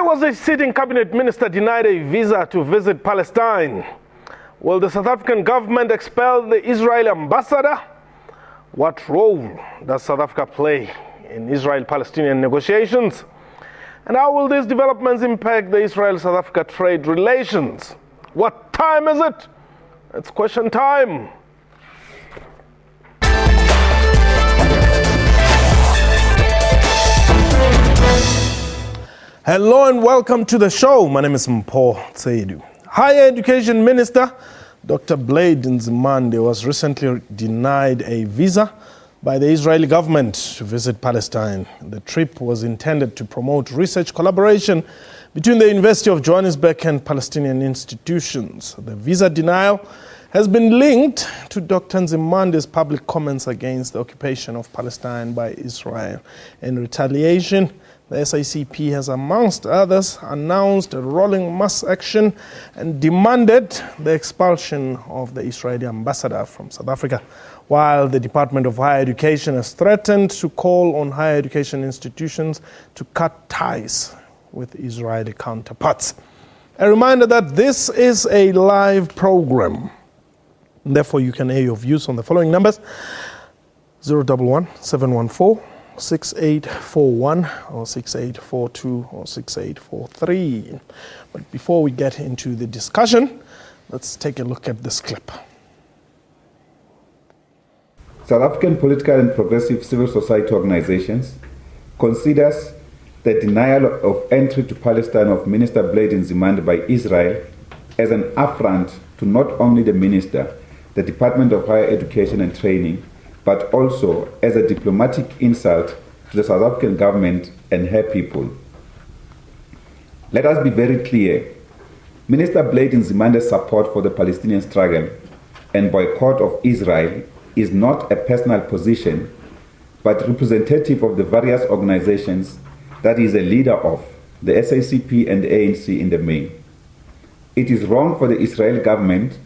was a sitting cabinet minister denied a visa to visit Palestine? Will the South African government expel the Israeli ambassador? What role does South Africa play in Israel-Palestinian negotiations? And how will these developments impact the Israel-South Africa trade relations? What time is it? It's question time. Hello and welcome to the show. My name is Mpho Tseidu. Higher Education Minister Dr. Blade Nzimande was recently denied a visa by the Israeli government to visit Palestine. The trip was intended to promote research collaboration between the University of Johannesburg and Palestinian institutions. The visa denial has been linked to Dr. Nzimande's public comments against the occupation of Palestine by Israel. In retaliation, the SACP has, amongst others, announced a rolling mass action and demanded the expulsion of the Israeli ambassador from South Africa, while the Department of Higher Education has threatened to call on higher education institutions to cut ties with Israeli counterparts. A reminder that this is a live program. Therefore, you can air your views on the following numbers: 011 714 6841 or 6842 or 6843. But before we get into the discussion, let's take a look at this clip. South African political and progressive civil society organizations considers the denial of entry to Palestine of Minister Blade Nzimande by Israel as an affront to not only the minister, the Department of Higher Education and Training, but also as a diplomatic insult to the South African government and her people. Let us be very clear. Minister Blade Nzimande's support for the Palestinian struggle and boycott of Israel is not a personal position, but representative of the various organizations that he is a leader of, the SACP and the ANC in the main. It is wrong for the Israeli government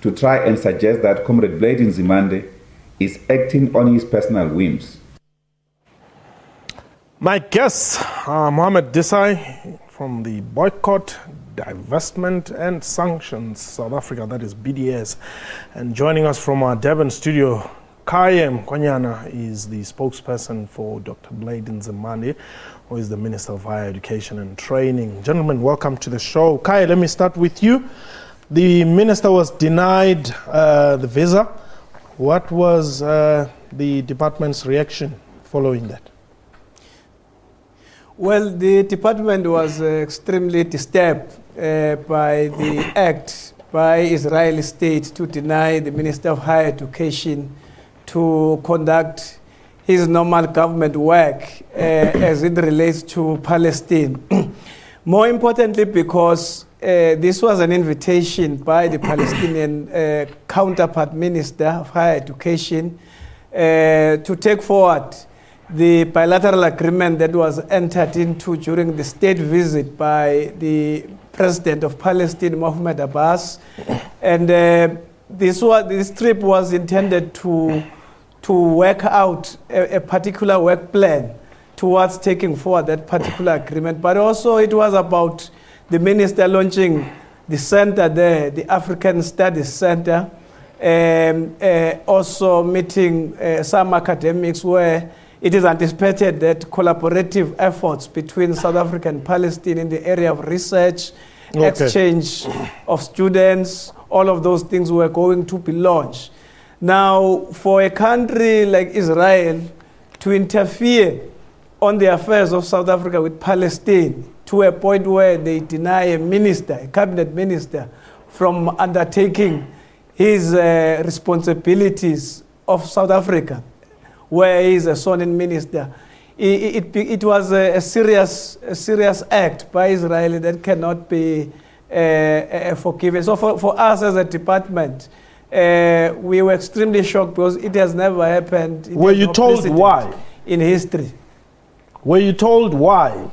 to try and suggest that Comrade Blade Nzimande is acting on his personal whims. My guest, Mohammed Desai from the Boycott, Divestment and Sanctions South Africa, that is BDS. And joining us from our Durban studio, Kayem Kwanyana is the spokesperson for Dr. Blade Nzimande, who is the Minister of Higher Education and Training. Gentlemen, welcome to the show. Kai, let me start with you. The minister was denied the visa. What was the department's reaction following that? Well, the department was extremely disturbed by the act by Israeli state to deny the Minister of Higher Education to conduct his normal government work as it relates to Palestine. More importantly, because this was an invitation by the Palestinian counterpart Minister of Higher Education to take forward the bilateral agreement that was entered into during the state visit by the President of Palestine, Mahmoud Abbas. And this trip was intended to work out a particular work plan towards taking forward that particular agreement. But also it was about the minister launching the center there, the African Studies Center, also meeting some academics where it is anticipated that collaborative efforts between South Africa and Palestine in the area of research, exchange of students, all of those things were going to be launched. Now, for a country like Israel to interfere on the affairs of South Africa with Palestine to a point where they deny a minister, a cabinet minister, from undertaking his responsibilities of South Africa, where he is a sworn-in minister, it was a serious act by Israel that cannot be forgiven. So for us as a department, we were extremely shocked because it has never happened. Were you told why? In history. Were you told why?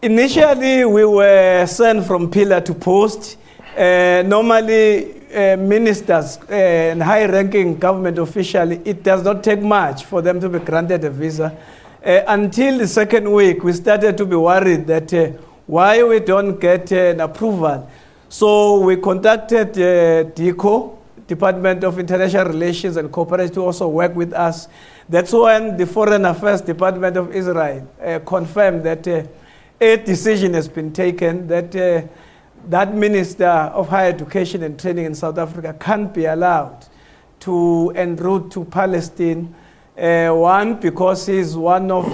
Initially, we were sent from pillar to post. Normally, ministers and high-ranking government officials, it does not take much for them to be granted a visa. Until the second week, we started to be worried that why we don't get an approval. So we contacted DICO, Department of International Relations and Cooperation, to also work with us. That's when the Foreign Affairs Department of Israel confirmed that a decision has been taken that that Minister of Higher Education and Training in South Africa can't be allowed to en route to Palestine. One, because he's one of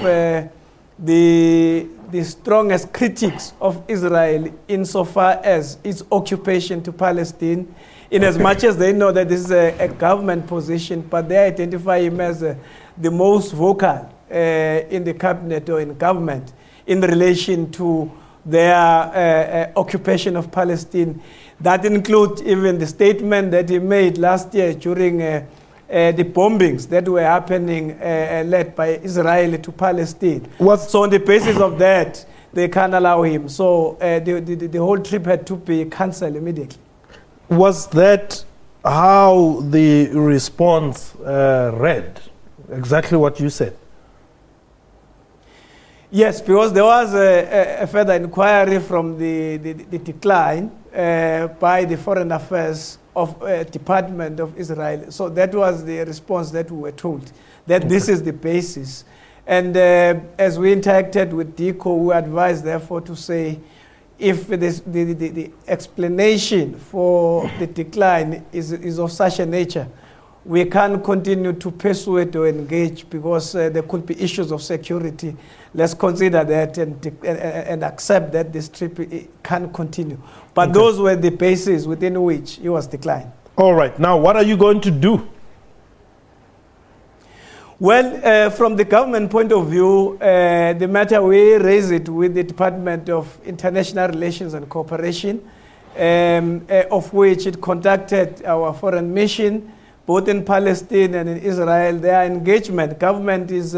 the strongest critics of Israel insofar as its occupation to Palestine, in as much as they know that this is a government position, but they identify him as the most vocal in the cabinet or in government in relation to their occupation of Palestine. That includes even the statement that he made last year during the bombings that were happening led by Israel to Palestine. So on the basis of that, they can't allow him. So the whole trip had to be cancelled immediately. Was that how the response read? Exactly what you said? Yes, because there was a further inquiry from the decline by the Foreign Affairs Department of Israel. So that was the response that we were told, that this is the basis. And as we interacted with DICO, we advised, therefore, to say, if the explanation for the decline is of such a nature, we can't continue to pursue it or engage because there could be issues of security. Let's consider that and accept that this trip can continue. But those were the bases within which it was declined. All right. Now, what are you going to do? Well, from the government point of view, the matter, we raise it with the Department of International Relations and Cooperation, of which it contacted our foreign mission, both in Palestine and in Israel. Their engagement, government is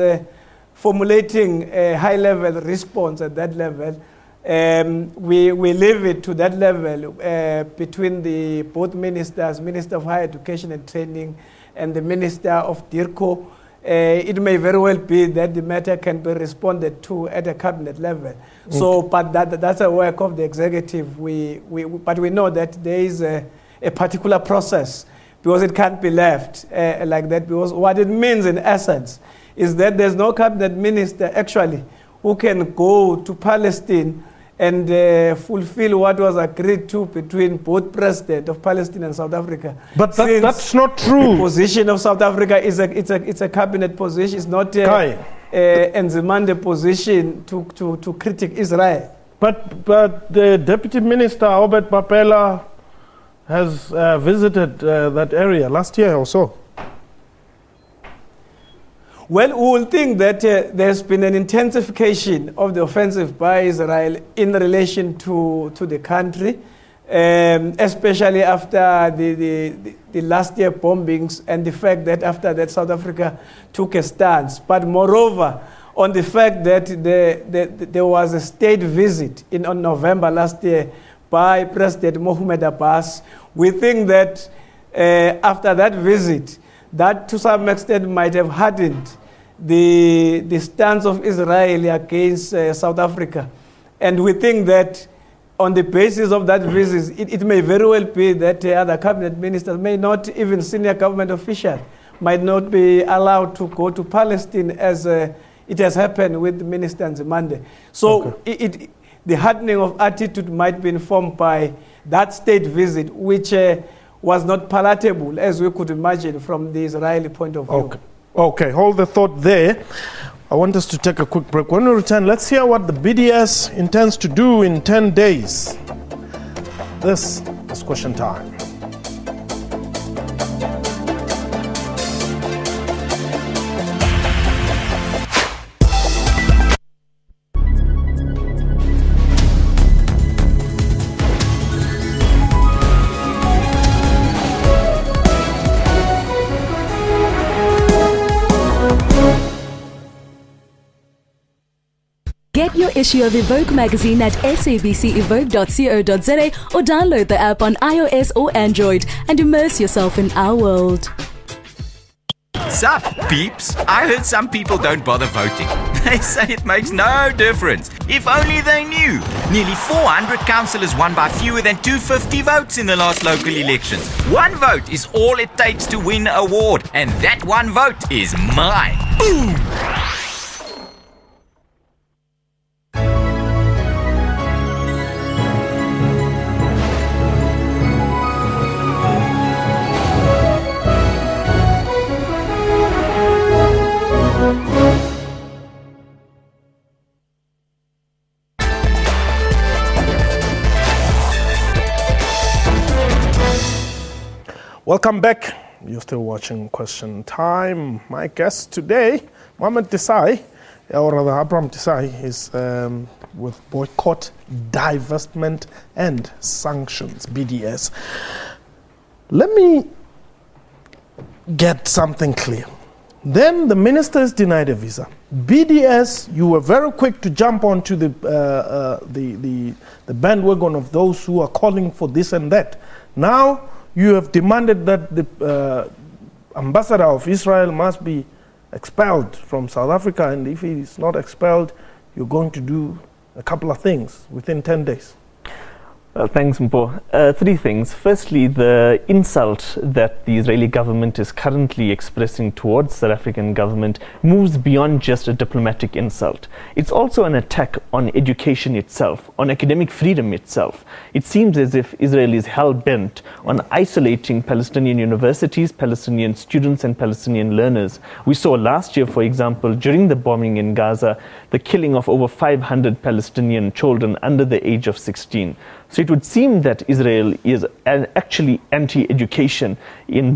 formulating a high-level response at that level. We leave it to that level between the both ministers, Minister of Higher Education and Training and the Minister of DIRCO. It may very well be that the matter can be responded to at a cabinet level. So, but that's a work of the executive. But we know that there is a particular process, because it can't be left like that. Because what it means in essence is that there's no cabinet minister actually who can go to Palestine and fulfill what was agreed to between both president of Palestine and South Africa. But that's not true. The position of South Africa is it's a cabinet position. It's not a Nzimande position to critique Israel. But the Deputy Minister Albert Papela has visited that area last year or so. Well, we will think that there's been an intensification of the offensive by Israel in relation to the country, especially after the last year bombings and the fact that after that South Africa took a stance. But moreover, on the fact that there was a state visit on November last year by President Mohammed Abbas, we think that after that visit, that to some extent might have hardened the stance of Israel against South Africa. And we think that on the basis of that visit, it may very well be that other cabinet ministers, may not even senior government officials, might not be allowed to go to Palestine as it has happened with Minister Nzimande. So the hardening of attitude might be informed by that state visit, which was not palatable, as we could imagine from the Israeli point of view. Okay, hold the thought there. I want us to take a quick break. When we return, let's hear what the BDS intends to do in 10 days. This is Question Time. Get your issue of Evoke magazine at sabcevoke.co.za or download the app on iOS or Android and immerse yourself in our world. Sup, peeps? I heard some people don't bother voting. They say it makes no difference. If only they knew. Nearly 400 councillors won by fewer than 250 votes in the last local elections. One vote is all it takes to win a award, and that one vote is mine. Boom! Welcome back. You're still watching Question Time. My guest today, Mohamed Desai, or rather Abraham Desai, is with Boycott, Divestment and Sanctions, BDS. Let me get something clear. Then the minister is denied a visa. BDS, you were very quick to jump onto the bandwagon of those who are calling for this and that. Now, you have demanded that the ambassador of Israel must be expelled from South Africa, and if he is not expelled, you're going to do a couple of things within 10 days. Thanks, Mpo. Three things. Firstly, the insult that the Israeli government is currently expressing towards the South African government moves beyond just a diplomatic insult. It's also an attack on education itself, on academic freedom itself. It seems as if Israel is hell-bent on isolating Palestinian universities, Palestinian students and Palestinian learners. We saw last year, for example, during the bombing in Gaza, the killing of over 500 Palestinian children under the age of 16. So it would seem that Israel is actually anti-education in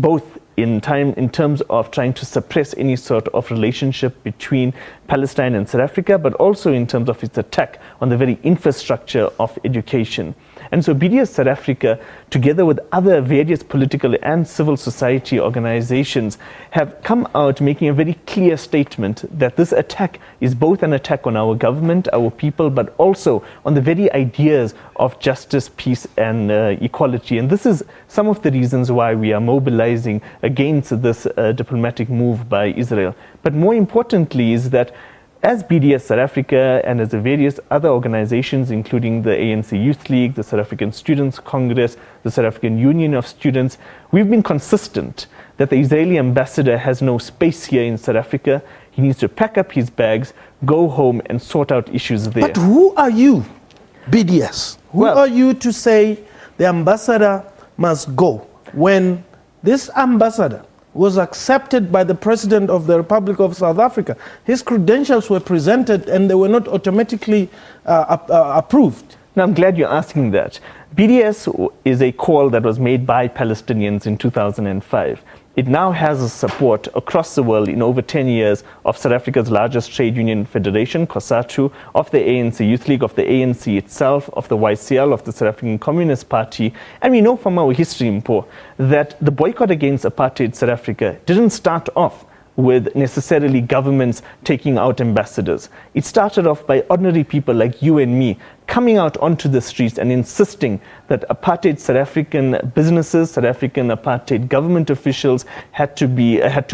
terms of trying to suppress any sort of relationship between Palestine and South Africa, but also in terms of its attack on the very infrastructure of education. And so BDS South Africa, together with other various political and civil society organizations, have come out making a very clear statement that this attack is both an attack on our government, our people, but also on the very ideas of justice, peace, and equality. And this is some of the reasons why we are mobilizing against this diplomatic move by Israel. But more importantly is that as BDS South Africa and as the various other organizations, including the ANC Youth League, the South African Students Congress, the South African Union of Students, we've been consistent that the Israeli ambassador has no space here in South Africa. He needs to pack up his bags, go home and sort out issues there. But who are you, BDS? Who are you to say the ambassador must go when this ambassador was accepted by the President of the Republic of South Africa? His credentials were presented and they were not automatically approved. Now, I'm glad you're asking that. BDS is a call that was made by Palestinians in 2005. It now has a support across the world in over 10 years of South Africa's largest trade union federation, COSATU, of the ANC Youth League, of the ANC itself, of the YCL, of the South African Communist Party. And we know from our history, Mpo, that the boycott against apartheid South Africa didn't start off with necessarily governments taking out ambassadors. It started off by ordinary people like you and me coming out onto the streets and insisting that apartheid South African businesses, South African apartheid government officials had to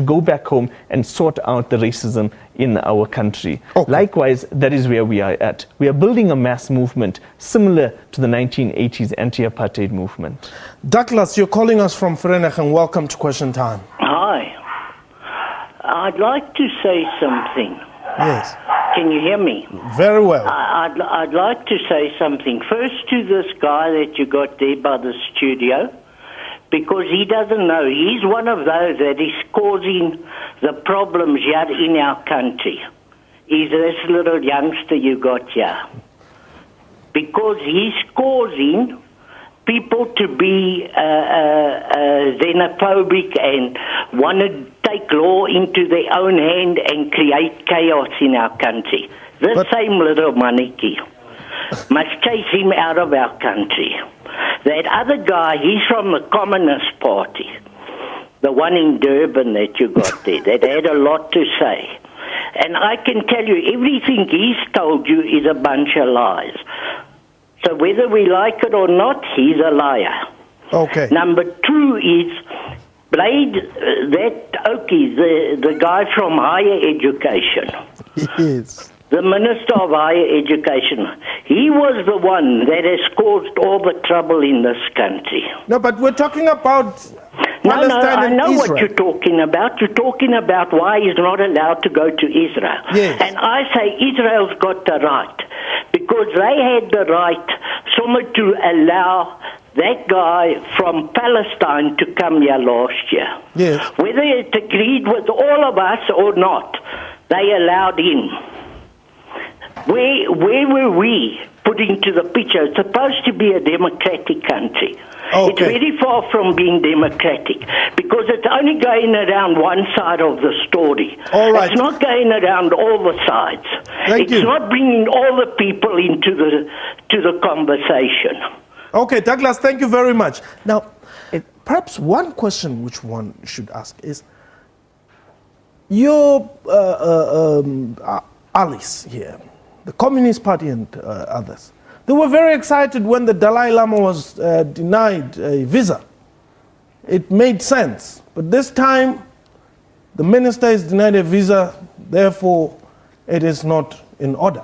go back home and sort out the racism in our country. Okay. Likewise, that is where we are at. We are building a mass movement similar to the 1980s anti-apartheid movement. Douglas, you're calling us from Vereeniging, and welcome to Question Time. Hi. I'd like to say something. Yes. Can you hear me? Very well. I'd like to say something. First to this guy that you got there by the studio, because he doesn't know. He's one of those that is causing the problems here in our country. He's this little youngster you got here. Because he's causing people to be xenophobic and want to take law into their own hand and create chaos in our country. This same little maniki must chase him out of our country. That other guy, he's from the Communist Party, the one in Durban that you got there, that had a lot to say. And I can tell you, everything he's told you is a bunch of lies. So whether we like it or not, he's a liar. Okay. Number two is Blade, that Oki, the guy from higher education. Yes. The Minister of Higher Education, he was the one that has caused all the trouble in this country. No, but we're talking about Palestine I and know Israel. what you're talking about. You're talking about why he's not allowed to go to Israel. Yes. And I say Israel's got the right, because they had the right somewhat to allow that guy from Palestine to come here last year. Yes. Whether it agreed with all of us or not, they allowed him. Where were we put into the picture? It's supposed to be a democratic country. Okay. It's very far from being democratic, because it's only going around one side of the story. All right. It's not going around all the sides. Thank you. It's not bringing all the people into the conversation. Okay, Douglas, thank you very much. Now, perhaps one question which one should ask is, your allies here, the Communist Party and others, they were very excited when the Dalai Lama was denied a visa. It made sense. But this time, the minister is denied a visa, therefore it is not in order.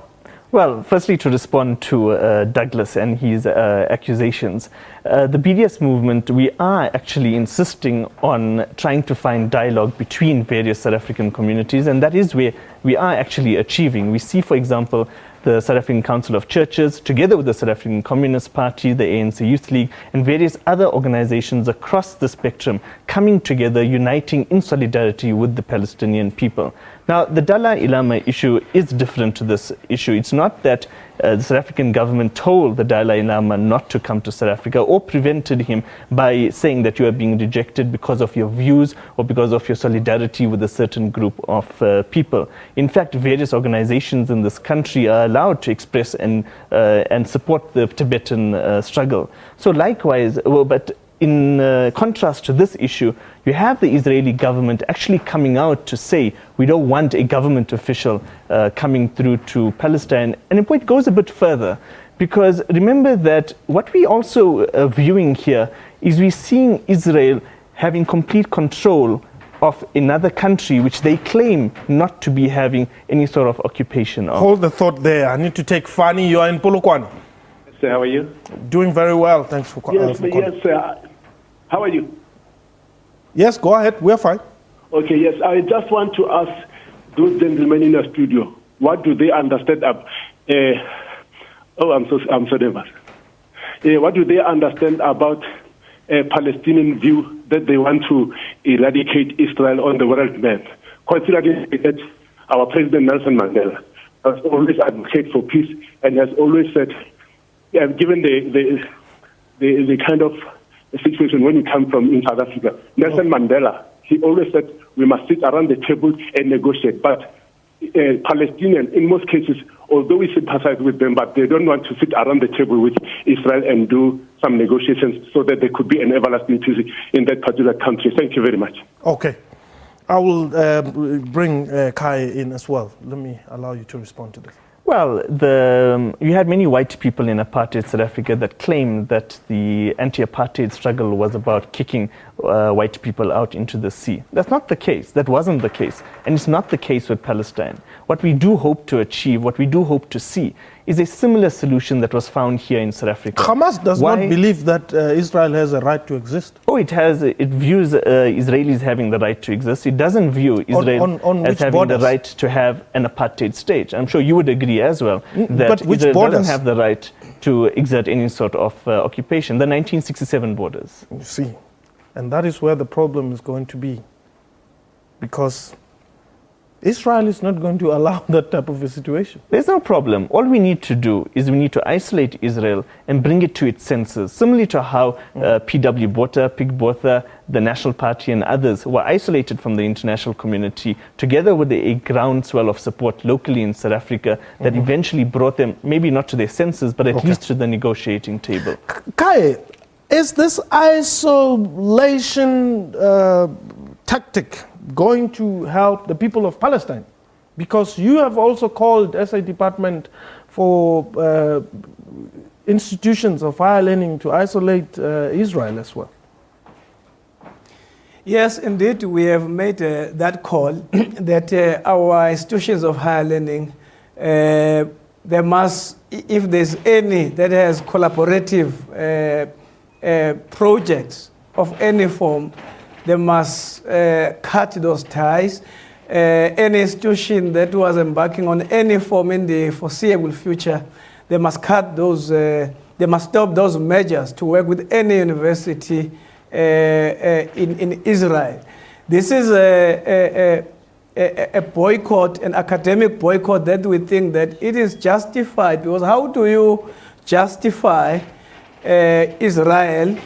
Well, firstly, to respond to Douglas and his accusations, the BDS movement, we are actually insisting on trying to find dialogue between various South African communities, and that is where we are actually achieving. We see, for example, the South African Council of Churches, together with the South African Communist Party, the ANC Youth League, and various other organizations across the spectrum coming together, uniting in solidarity with the Palestinian people. Now, the Dalai Lama issue is different to this issue. It's not that the South African government told the Dalai Lama not to come to South Africa or prevented him by saying that you are being rejected because of your views or because of your solidarity with a certain group of people. In fact, various organizations in this country are allowed to express and support the Tibetan struggle. So likewise, but in contrast to this issue, you have the Israeli government actually coming out to say we don't want a government official coming through to Palestine. And it goes a bit further, because remember that what we also are viewing here is we're seeing Israel having complete control of another country which they claim not to be having any sort of occupation of. Hold the thought there. I need to take Fani. You are in Polokwane. Sir, how are you? Doing very well. Thanks for calling. Yes, sir. How are you? Yes, go ahead. We're fine. Okay, yes. I just want to ask those gentlemen in the studio, what do they understand about... I'm so nervous. What do they understand about a Palestinian view that they want to eradicate Israel on the world map? Considering that our President Nelson Mandela has always advocated for peace and has always said, given the kind of situation when you come from in South Africa, Nelson Mandela, he always said we must sit around the table and negotiate. But Palestinians, in most cases, although we sympathize with them, but they don't want to sit around the table with Israel and do some negotiations so that there could be an everlasting peace in that particular country. Thank you very much. Okay. I will bring Kai in as well. Let me allow you to respond to this. Well, you had many white people in apartheid South Africa that claimed that the anti-apartheid struggle was about kicking white people out into the sea. That's not the case. That wasn't the case. And it's not the case with Palestine. What we do hope to achieve, what we do hope to see, is a similar solution that was found here in South Africa. Hamas does not believe that Israel has a right to exist. Oh, it has. It views Israelis having the right to exist. It doesn't view Israel as having the right to have an apartheid state. I'm sure you would agree as well that Israel doesn't have the right to exert any sort of occupation. The 1967 borders. You see, and that is where the problem is going to be, because Israel is not going to allow that type of a situation. There's no problem. All we need to do is we need to isolate Israel and bring it to its senses, similarly to how P.W. Botha, Pig Botha, the National Party and others were isolated from the international community, together with a groundswell of support locally in South Africa that eventually brought them, maybe not to their senses, but at least to the negotiating table. Kai, is this isolation tactic going to help the people of Palestine? Because you have also called SA Department for institutions of higher learning to isolate Israel as well. Yes, indeed, we have made that call that our institutions of higher learning, they must, if there's any that has collaborative projects of any form, they must cut those ties. Any institution that was embarking on any form in the foreseeable future, they must cut those, they must stop those measures to work with any university in Israel. This is a boycott, an academic boycott that we think that it is justified, because how do you justify Israel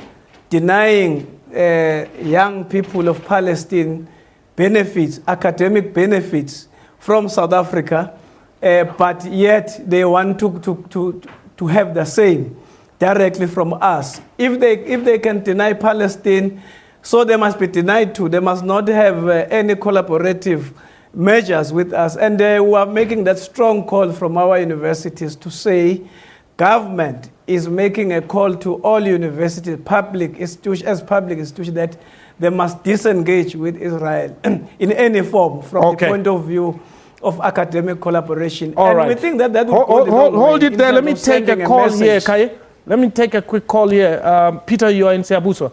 denying young people of Palestine benefits, academic benefits from South Africa, but yet they want to have the same directly from us. If they can deny Palestine, so they must be denied too. They must not have any collaborative measures with us. And we are making that strong call from our universities to say government is making a call to all universities, public institutions, that they must disengage with Israel in any form from the point of view of academic collaboration. All right. We think that would hold it there. Let me take a call here, Kaye. Let me take a quick call here. Peter, you are in Siyabusa.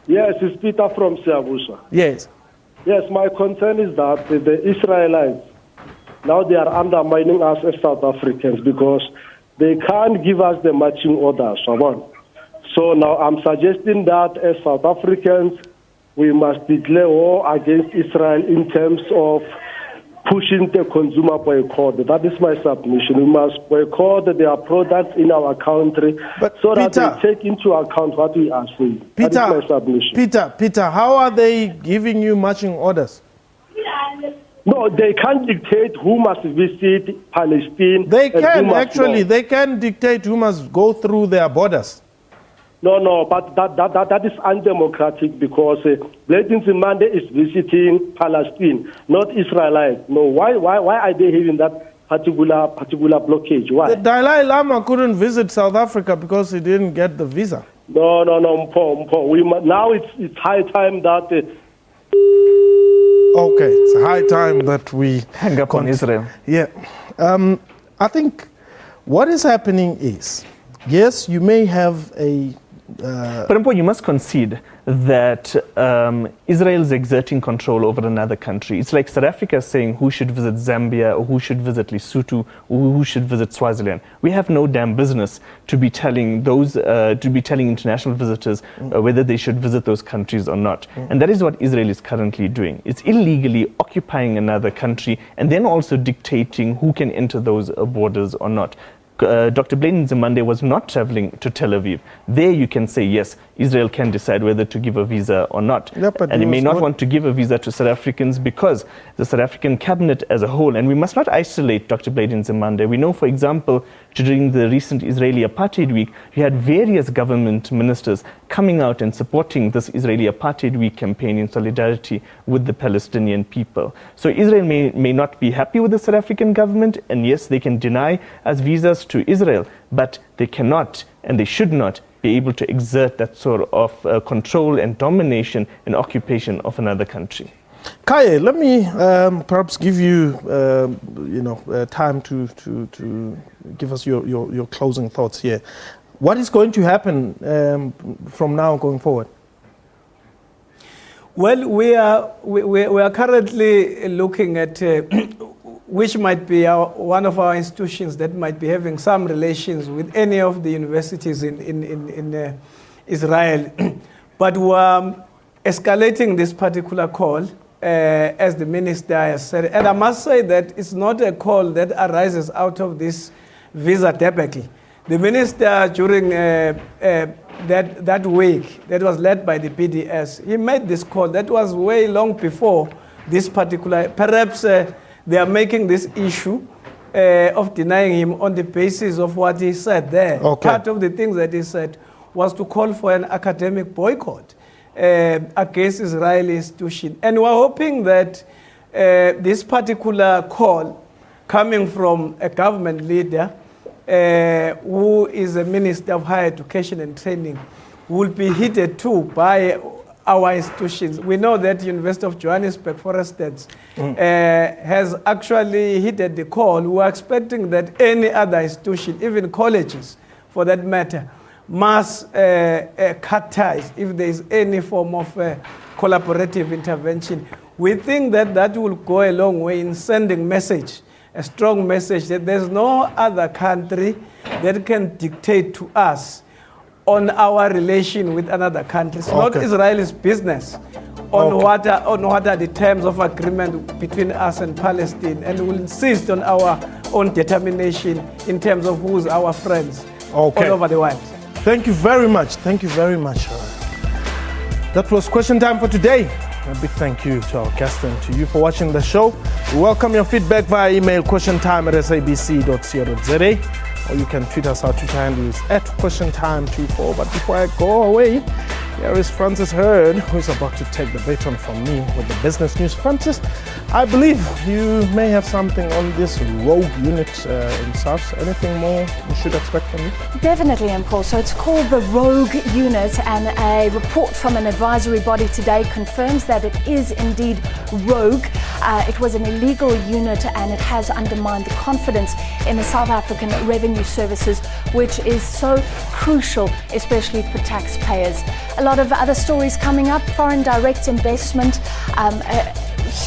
Yes, it's Peter from Siyabusa. Yes. Yes, my concern is that the Israelites, now they are undermining us as South Africans because they can't give us the marching orders. So now I'm suggesting that as South Africans, we must declare war against Israel in terms of pushing the consumer boycott. That is my submission. We must boycott their products in our country so that they take into account what we are saying. That is my submission. Peter, how are they giving you marching orders? No, they can't dictate who must visit Palestine. They can, actually. They can dictate who must go through their borders. No, but that is undemocratic because Blayden Nzimande is visiting Palestine, not Israelites. No, why are they having that particular blockage? Why? The Dalai Lama couldn't visit South Africa because he didn't get the visa. No, Mpo. Now it's high time that... Okay, it's high time that we... hang up on Israel. Yeah. I think what is happening is, yes, you may have a... But Mpo, you must concede that Israel is exerting control over another country. It's like South Africa saying who should visit Zambia, or who should visit Lesotho, or who should visit Swaziland. We have no damn business to be telling international visitors whether they should visit those countries or not. And that is what Israel is currently doing. It's illegally occupying another country and then also dictating who can enter those borders or not. Dr. Blayden Nzimande was not traveling to Tel Aviv. There you can say, yes, Israel can decide whether to give a visa or not. Yeah, and he may not want to give a visa to South Africans because the South African cabinet as a whole, and we must not isolate Dr. Blayden Nzimande. We know, for example, during the recent Israeli Apartheid Week, you had various government ministers coming out and supporting this Israeli Apartheid Week campaign in solidarity with the Palestinian people. So Israel may not be happy with the South African government, and yes, they can deny us visas to Israel, but they cannot and they should not be able to exert that sort of control and domination and occupation of another country. Kaye, let me perhaps give you, time to give us your closing thoughts here. What is going to happen from now going forward? Well, we are currently looking at which might be one of our institutions that might be having some relations with any of the universities in Israel. But we're escalating this particular call, as the minister has said. And I must say that it's not a call that arises out of this visa debacle. The minister, during that week that was led by the PDS, he made this call that was way long before this particular, perhaps they are making this issue of denying him on the basis of what he said there. Okay. Part of the things that he said was to call for an academic boycott against Israeli institution. And we're hoping that this particular call coming from a government leader who is a Minister of Higher Education and Training will be heeded too by our institutions. We know that University of Johannesburg, for instance, has actually heeded the call. We are expecting that any other institution, even colleges for that matter, must cut ties if there is any form of collaborative intervention. We think that that will go a long way in sending message, a strong message that there's no other country that can dictate to us on our relation with another country. It's not Israel's business on what are the terms of agreement between us and Palestine, and we'll insist on our own determination in terms of who's our friends all over the world. Thank you very much. Thank you very much. That was question time for today. A big thank you to our guest and to you for watching the show. We welcome your feedback via email questiontime@sabc.co.za, or you can tweet us. Our Twitter handle is @questiontime24. But before I go away, here is Francis Hurd, who's about to take the baton from me with the business news. Francis, I believe you may have something on this rogue unit in SARS. Anything more we should expect from you? Definitely, Paul. So it's called the Rogue Unit, and a report from an advisory body today confirms that it is indeed rogue. It was an illegal unit, and it has undermined the confidence in the South African revenue services, which is so crucial, especially for taxpayers. A lot of other stories coming up. Foreign direct investment,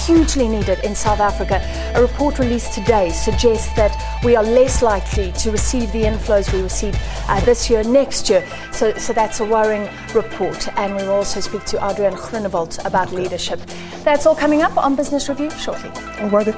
hugely needed in South Africa. A report released today suggests that we are less likely to receive the inflows we received this year, next year. So that's a worrying report. And we will also speak to Adrian Groenewald about leadership. That's all coming up on Business Review shortly. All righty.